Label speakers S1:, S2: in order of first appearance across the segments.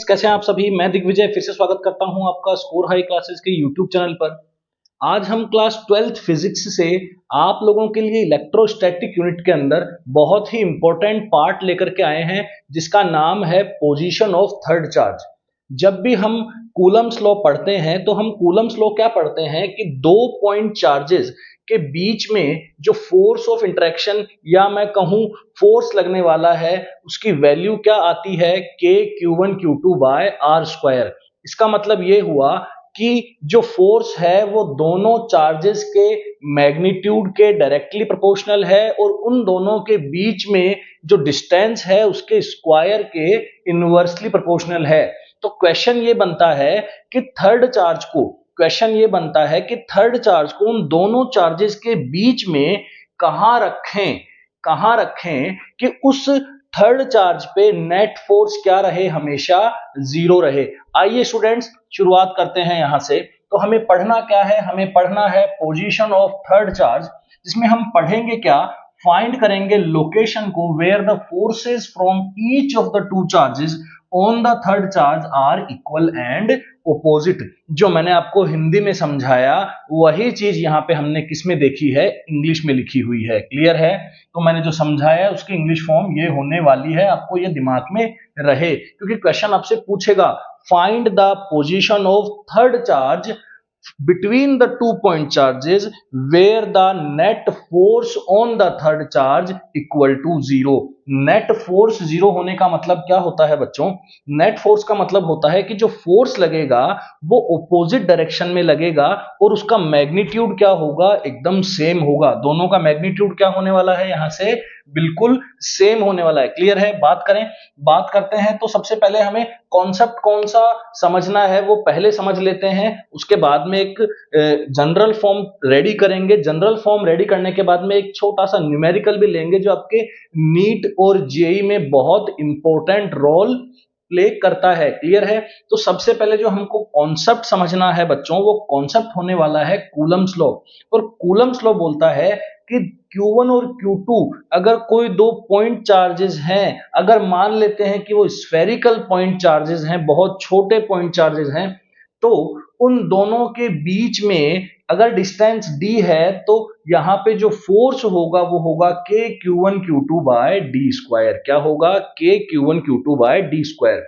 S1: कैसे हैं आप सभी। मैं दिग्विजय फिर से स्वागत करता हूं आपका स्कोर हाई क्लासेस के यूट्यूब चैनल पर। आज हम क्लास 12th फिजिक्स से आप लोगों के लिए इलेक्ट्रोस्टैटिक यूनिट के अंदर बहुत ही इंपॉर्टेंट पार्ट लेकर के आए हैं, जिसका नाम है पोजीशन ऑफ थर्ड चार्ज। जब भी हम कूलम्स लॉ पढ़ते हैं तो हम कूलम्स लॉ क्या पढ़ते हैं कि दो पॉइंट चार्जेस के बीच में जो फोर्स ऑफ इंटरेक्शन या मैं कहूं फोर्स लगने वाला है, उसकी वैल्यू क्या आती है के Q1 Q2 bye are square. इसका मतलब ये हुआ कि जो फोर्स है वो दोनों चार्जेस के मैग्नीट्यूड के डायरेक्टली प्रोपोर्शनल है और उन दोनों के बीच में जो डिस्टेंस है उसके स्क्वायर के इनवर्सली प्रोपोर्शनल है। तो क्वेश्चन ये बनता है कि थर्ड चार्ज को उन दोनों चार्जेस के बीच में कहां रखें कि उस थर्ड चार्ज पे नेट फोर्स क्या रहे, हमेशा जीरो रहे। आइए स्टूडेंट्स शुरुआत करते हैं यहां से। तो हमें पढ़ना क्या है, हमें पढ़ना है पोजीशन ऑफ थर्ड चार्ज, जिसमें हम पढ़ेंगे क्या, फाइंड करेंगे लोकेशन को where the forces from each of the two charges on the third charge are equal and opposite. जो मैंने आपको हिंदी में समझाया वही चीज यहां पे हमने किस में देखी है, इंग्लिश में लिखी हुई है। क्लियर है? तो मैंने जो समझाया उसकी इंग्लिश फॉर्म ये होने वाली है, आपको ये दिमाग में रहे क्योंकि क्वेश्चन आपसे पूछेगा find the position of third charge between the two point charges where the net force on the third charge equal to zero। Net force zero होने का मतलब क्या होता है बच्चों? नेट फोर्स का मतलब होता है कि जो फोर्स लगेगा वो ऑपोजिट डायरेक्शन में लगेगा और उसका मैग्नीट्यूड क्या होगा, एकदम सेम होगा। दोनों का मैग्नीट्यूड क्या होने वाला है, यहां से बिल्कुल सेम होने वाला है। क्लियर है? बात करते हैं तो सबसे पहले हमें कॉन्सेप्ट कौन सा समझना है वो पहले समझ लेते हैं, उसके बाद में एक जनरल फॉर्म रेडी करेंगे। जनरल फॉर्म रेडी करने के बाद में एक छोटा सा न्यूमेरिकल भी लेंगे जो आपके नीट और जेई में बहुत इंपॉर्टेंट रोल प्ले करता है। क्लियर है? तो सबसे पहले जो हमको कॉन्सेप्ट समझना है बच्चों, वो कॉन्सेप्ट होने वाला है कूलम्स लॉ। और कूलम्स लॉ बोलता है कि Q1 और Q2 अगर कोई दो पॉइंट चार्जेस हैं, अगर मान लेते हैं कि वो स्फेरिकल पॉइंट चार्जेस हैं, बहुत छोटे पॉइंट चार्जेस हैं, तो उन दोनों के बीच में अगर डिस्टेंस d है तो यहां पे जो फोर्स होगा वो होगा k Q1 Q2 by d square. क्या होगा? k Q1 Q2 by d square.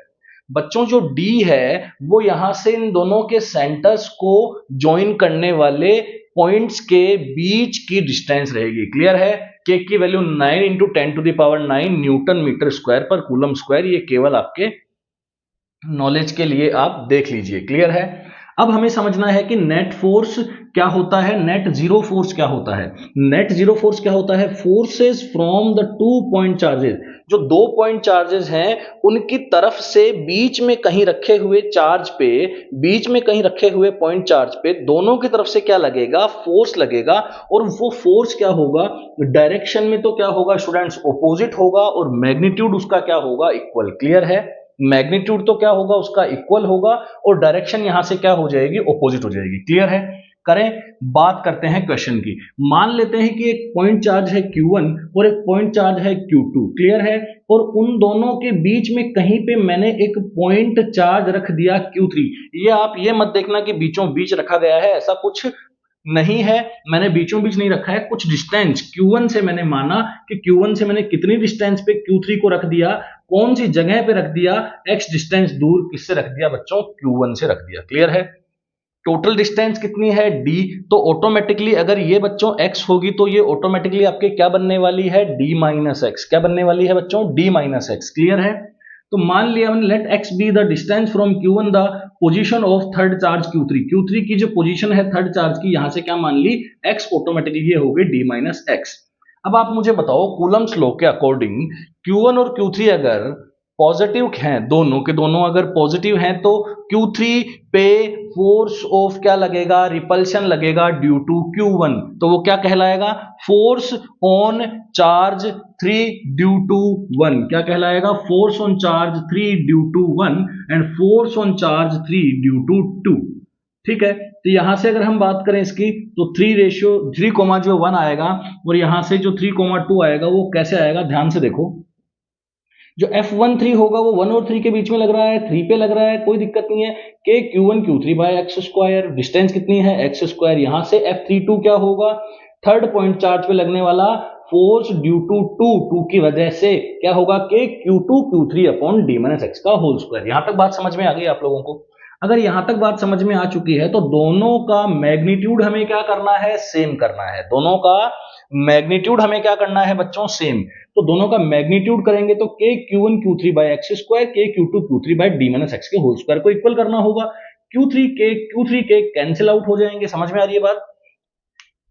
S1: बच्चों जो d है वो यहां से इन दोनों के सेंटर्स को ज्वाइन करने वाले पॉइंट्स के बीच की डिस्टेंस रहेगी। क्लियर है? k की वैल्यू 9 into 10 to the power 9 newton metre square पर कूलम स्क्वायर। ये केवल आपके नॉलेज के लिए आप देख लीजिए। क्लियर है? अब हमें समझना है कि नेट फोर्स क्या होता है, नेट जीरो फोर्स क्या होता है। नेट जीरो फोर्स क्या होता है? Forces from the two point charges, जो दो पॉइंट चार्जेस हैं उनकी तरफ से बीच में कहीं रखे हुए चार्ज पे, बीच में कहीं रखे हुए पॉइंट चार्ज पे दोनों की तरफ से क्या लगेगा, फोर्स लगेगा। और वो फोर्स क्या होगा, डायरेक्शन में तो क्या होगा स्टूडेंट्स, ऑपोजिट होगा और मैग्नीट्यूड उसका क्या होगा, इक्वल। क्लियर है? मैग्नीट्यूड तो क्या होगा उसका, इक्वल होगा और डायरेक्शन यहां से क्या हो जाएगी, ऑपोजिट हो जाएगी। क्लियर है? बात करते हैं क्वेश्चन की। मान लेते हैं कि एक पॉइंट चार्ज है Q1 और एक पॉइंट चार्ज है Q2। क्लियर है? और उन दोनों के बीच में कहीं पे मैंने एक पॉइंट चार्ज रख दिया Q3। ये आप ये मत देखना कि बीचों बीच रखा गया है, ऐसा कुछ नहीं है। मैंने बीचों बीच नहीं रखा है, कुछ डिस्टेंस Q1 से मैंने माना कि Q1 से मैंने कितनी डिस्टेंस पे Q3 को रख दिया, कौन सी जगह पे रख दिया, x डिस्टेंस दूर किससे रख दिया बच्चों, Q1 से रख दिया। क्लियर है? टोटल डिस्टेंस कितनी है d, तो ऑटोमेटिकली अगर ये बच्चों x होगी तो ये ऑटोमेटिकली आपके क्या बनने वाली है, d माइनस एक्स। क्या बनने वाली है बच्चों, d माइनस एक्स। क्लियर है? तो मान लिया हमने let x be the distance from Q1 the position of third charge Q3 की जो पोजीशन है थर्ड चार्ज की, यहां से क्या मान ली, x, ऑटोमेटिकली ये हो गई d माइनस एक्स। अब आप मुझे बताओ कूलम्स लॉ के अकॉर्डिंग Q1 और Q3 अगर पॉजिटिव हैं, दोनों के दोनों अगर पॉजिटिव हैं तो Q3 पे फोर्स ऑफ क्या लगेगा, रिपल्शन लगेगा ड्यू टू Q1। तो वो क्या कहलाएगा, force on charge 3 due to 1। क्या कहलाएगा, force on charge 3 due to 1 and force on charge 3 due to 2। ठीक है? तो यहां से अगर हम बात करें इसकी तो 3:1 आएगा और यहां से जो 3:2 आएगा वो कैसे आएगा, ध्यान से देखो। जो F13 होगा वो 1 और 3 के बीच में लग रहा है, 3 पे लग रहा है, कोई दिक्कत नहीं है। K Q1 Q3 by x square, distance कितनी है एक्स स्क्वायर। यहां से F32 क्या होगा, थर्ड पॉइंट चार्ज पे लगने वाला फोर्स ड्यू टू टू की वजह से क्या होगा, K Q2 Q3 upon d minus x का होल स्क्वायर। यहां तक बात समझ में आ गई आप लोगों को? अगर यहां तक बात समझ में आ चुकी है तो दोनों का मैग्नीट्यूड हमें क्या करना है, सेम करना है। दोनों का मैग्नीट्यूड हमें क्या करना है बच्चों, सेम। तो दोनों का मैग्नीट्यूड करेंगे तो K Q1 Q3 by x square, K Q2 Q3 by d minus x के होल स्क्वायर को इक्वल करना होगा। Q3 K कैंसिल आउट हो जाएंगे, समझ में आ रही है बात?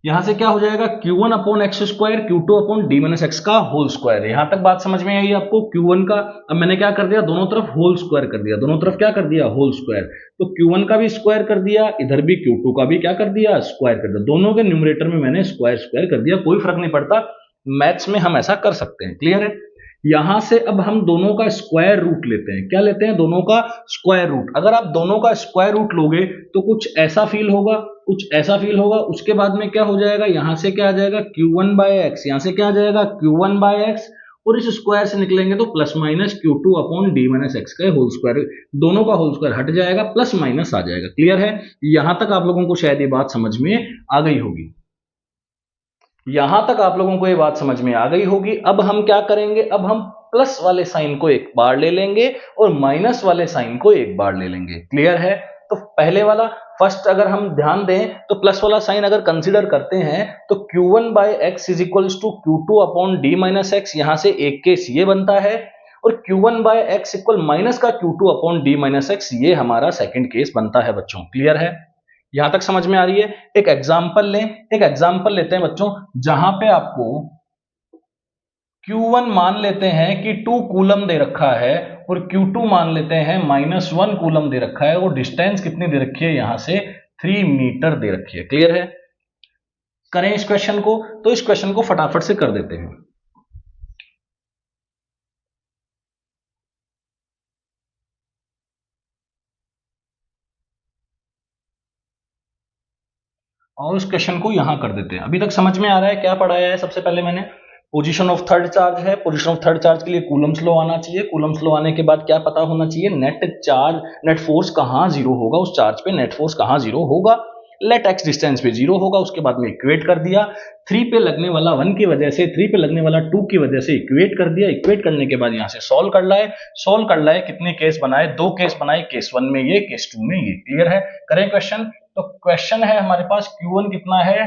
S1: यहां से क्या हो जाएगा, Q1 upon x square, Q2 upon d minus x का होल स्क्वायर। यहां तक बात समझ में आई आपको Q1 का? अब मैंने क्या कर दिया, दोनों तरफ होल स्क्वायर कर दिया, दोनों तरफ क्या कर दिया, होल स्क्वायर। तो Q1 का भी स्क्वायर कर दिया, इधर भी Q2 का भी क्या कर दिया, स्क्वायर कर दिया। दोनों के न्यूमरेटर में मैंने स्क्वायर स्क्वायर कर दिया, कोई फर्क नहीं पड़ता, मैथ्स में हम ऐसा कर सकते हैं। क्लियर है? यहां से अब हम दोनों का स्क्वायर रूट लेते हैं। क्या लेते हैं, दोनों का स्क्वायर रूट। अगर आप दोनों का स्क्वायर रूट लोगे तो कुछ ऐसा फील होगा, कुछ ऐसा फील होगा। उसके बाद में क्या हो जाएगा, यहां से क्या आ जाएगा, Q1 बाय एक्स, यहां से क्या आ जाएगा, Q1 बाय एक्स, और इस स्क्वायर से निकलेंगे तो plus minus Q2 upon d minus x का होल स्क्वायर। दोनों का होल स्क्वायर हट जाएगा, प्लस माइनस आ जाएगा। क्लियर है? यहां तक आप लोगों को शायद ये बात समझ में आ गई होगी। यहां तक आप लोगों को ये बात समझ में आ गई होगी। अब हम क्या करेंगे, अब हम प्लस वाले साइन को एक बार ले लेंगे और माइनस वाले साइन को एक बार ले लेंगे। क्लियर है? तो पहले वाला फर्स्ट अगर हम ध्यान दें तो प्लस वाला साइन अगर कंसीडर करते हैं तो Q1 by x is equals to Q2 upon d minus x, यहां से एक केस ये बनता है, और Q1 by x equal minus का Q2 upon d minus x, ये हमारा सेकंड केस बनता है बच्चों। क्लियर है? यहां तक समझ में आ रही है? एक एग्जांपल लें, एक एग्जांपल लेते हैं बच्चों, जहां पे आपको Q1 मान लेते हैं कि 2 कूलम दे रखा है और Q2 मान लेते हैं -1 कूलम दे रखा है, और डिस्टेंस कितनी दे रखी है, यहां से 3 मीटर दे रखी है। क्लियर है? करें इस क्वेश्चन को, तो इस क्वेश्चन को फटाफट से कर देते हैं। और उस क्वेश्चन को यहां कर देते हैं। अभी तक समझ में आ रहा है क्या पढ़ाया है? सबसे पहले मैंने पोजीशन ऑफ थर्ड चार्ज है, पोजीशन ऑफ थर्ड चार्ज के लिए कूलम्स लॉ आना चाहिए। कूलम्स लॉ आने के बाद क्या पता होना चाहिए, नेट चार्ज, नेट फोर्स कहां जीरो होगा, उस चार्ज पे नेट फोर्स कहां जीरो होगा, लेट एक्स डिस्टेंस पे जीरो होगा। उसके बाद में इक्वेट कर दिया, 3 पे लगने वाला 1 की वजह से, 3 पे लगने वाला 2 की वजह से इक्वेट कर दिया। इक्वेट करने के बाद यहां से सॉल्व कर लाए, सॉल्व कर लाए, कितने केस बनाए, 2 केस बनाए, केस 1 में ये, केस 2 में ये। क्लियर है? करें क्वेश्चन। तो क्वेश्चन है हमारे पास Q1 कितना है,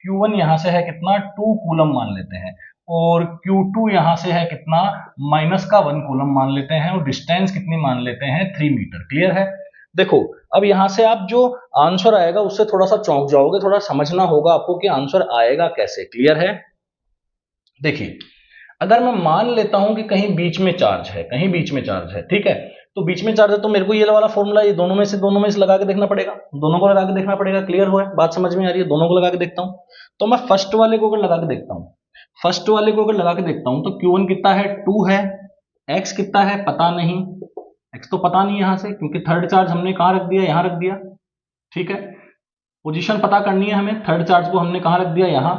S1: Q1 यहां से है कितना, 2 कूलम मान लेते हैं, और Q2 यहां से है कितना, माइनस का 1 कूलम मान लेते हैं, और डिस्टेंस कितनी मान लेते हैं, 3 मीटर। क्लियर है? देखो अब यहां से आप जो आंसर आएगा उससे थोड़ा सा चौंक जाओगे, थोड़ा समझना होगा आपको कि आंसर आएगा कैसे। क्लियर है? देखिए, अगर मैं मान लेता हूं कि कहीं बीच में चार्ज है, कहीं बीच में चार्ज है, ठीक है, तो बीच में चार्ज है तो मेरे को ये वाला फॉर्मूला, ये दोनों में से लगा के देखना पड़ेगा, दोनों को लगा के देखना पड़ेगा। क्लियर हो है? बात समझ में आ रही है? दोनों को लगा के देखता हूं, तो मैं फर्स्ट वाले को अगर लगा के देखता हूं, फर्स्ट वाले को अगर लगा के देखता हूं तो Q1 कितना है, 2 है, x कितना है पता नहीं, x तो पता नहीं यहां से, क्योंकि थर्ड चार्ज हमने कहां रख दिया, यहां रख दिया। ठीक है, पोजीशन पता करनी है हमें, थर्ड चार्ज को हमने कहां रख दिया, यहां,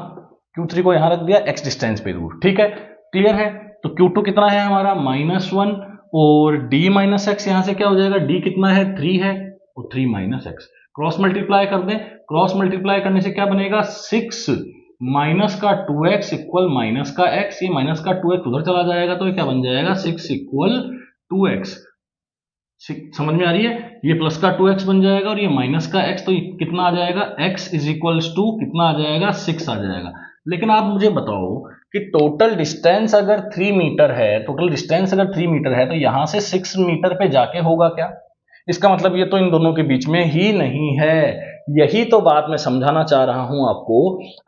S1: Q3 को यहां रख दिया, x डिस्टेंस पे दूर। ठीक है, क्लियर है? तो Q2 कितना है हमारा, -1, और d माइनस एक्स, यहां से क्या हो जाएगा, d कितना है, 3 है, और 3 माइनस एक्स, क्रॉस मल्टीप्लाई कर दें, क्रॉस मल्टीप्लाई करने से क्या बनेगा, 6 माइनस का 2x इक्वल माइनस का x, ये माइनस का 2x उधर चला जाएगा तो ये क्या बन जाएगा, 6 इक्वल 2x। समझ में आ रही है? ये प्लस का 2x बन जाएगा और ये माइनस का x, तो ये कितना आ जाएगा, x इज इक्वल्स टू कितना आ जाएगा, 6 आ जाएगा। लेकिन आप मुझे बताओ कि टोटल डिस्टेंस अगर 3 मीटर है, टोटल डिस्टेंस अगर 3 मीटर है तो यहां से 6 मीटर पे जाके होगा क्या? इसका मतलब ये तो इन दोनों के बीच में ही नहीं है। यही तो बात मैं समझाना चाह रहा हूं आपको।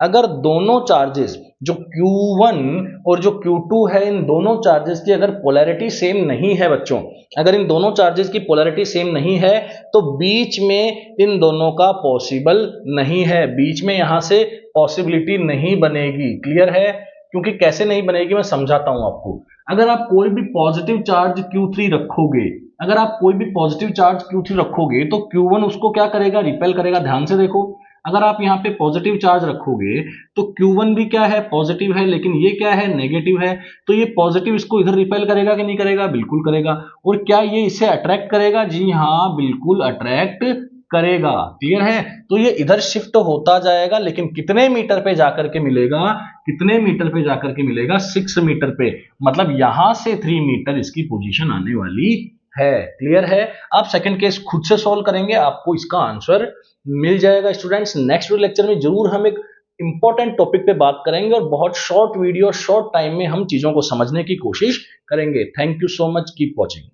S1: अगर दोनों चार्जेस जो Q1 और जो Q2 है, इन दोनों चार्जेस की अगर पोलैरिटी सेम नहीं है बच्चों, अगर इन दोनों चार्जेस की पोलैरिटी सेम नहीं है तो बीच में इन दोनों का पॉसिबल नहीं है, बीच में यहां से पॉसिबिलिटी नहीं बनेगी। क्लियर है? क्योंकि कैसे नहीं बनेगी मैं समझाता हूं आपको। अगर आप कोई भी पॉजिटिव चार्ज Q3 रखोगे, अगर आप कोई भी पॉजिटिव चार्ज Q3 रखोगे तो Q1 उसको क्या करेगा, रिपेल करेगा। ध्यान से देखो, अगर आप यहाँ पे पॉजिटिव चार्ज रखोगे तो Q1 भी क्या है, पॉजिटिव है, लेकिन ये क्या है, नेगेटिव है। तो ये पॉजिटिव इसको इधर रिपेल करेगा कि नहीं करेगा, बिल्कुल करेगा। और क्या ये इसे अट्रैक्ट करेगा, जी हाँ बिल्कुल अट्रैक्ट करेगा। क्लियर है, तो ये इधर शिफ्ट होता जाएगा, लेकिन कितने मीटर पे जाकर के मिलेगा, कितने मीटर पे जाकर के मिलेगा, 6 मीटर पे। मतलब यहां से 3 मीटर इसकी पोजीशन आने वाली है। क्लियर है, आप सेकंड केस खुद से सॉल्व करेंगे, आपको इसका आंसर मिल जाएगा। स्टूडेंट्स नेक्स्ट लेक्चर में जरूर हम एक इंपॉर्टेंट टॉपिक पे बात करेंगे और बहुत शॉर्ट वीडियो, शॉर्ट टाइम में हम चीजों को समझने की कोशिश करेंगे। Thank you so much, keep watching.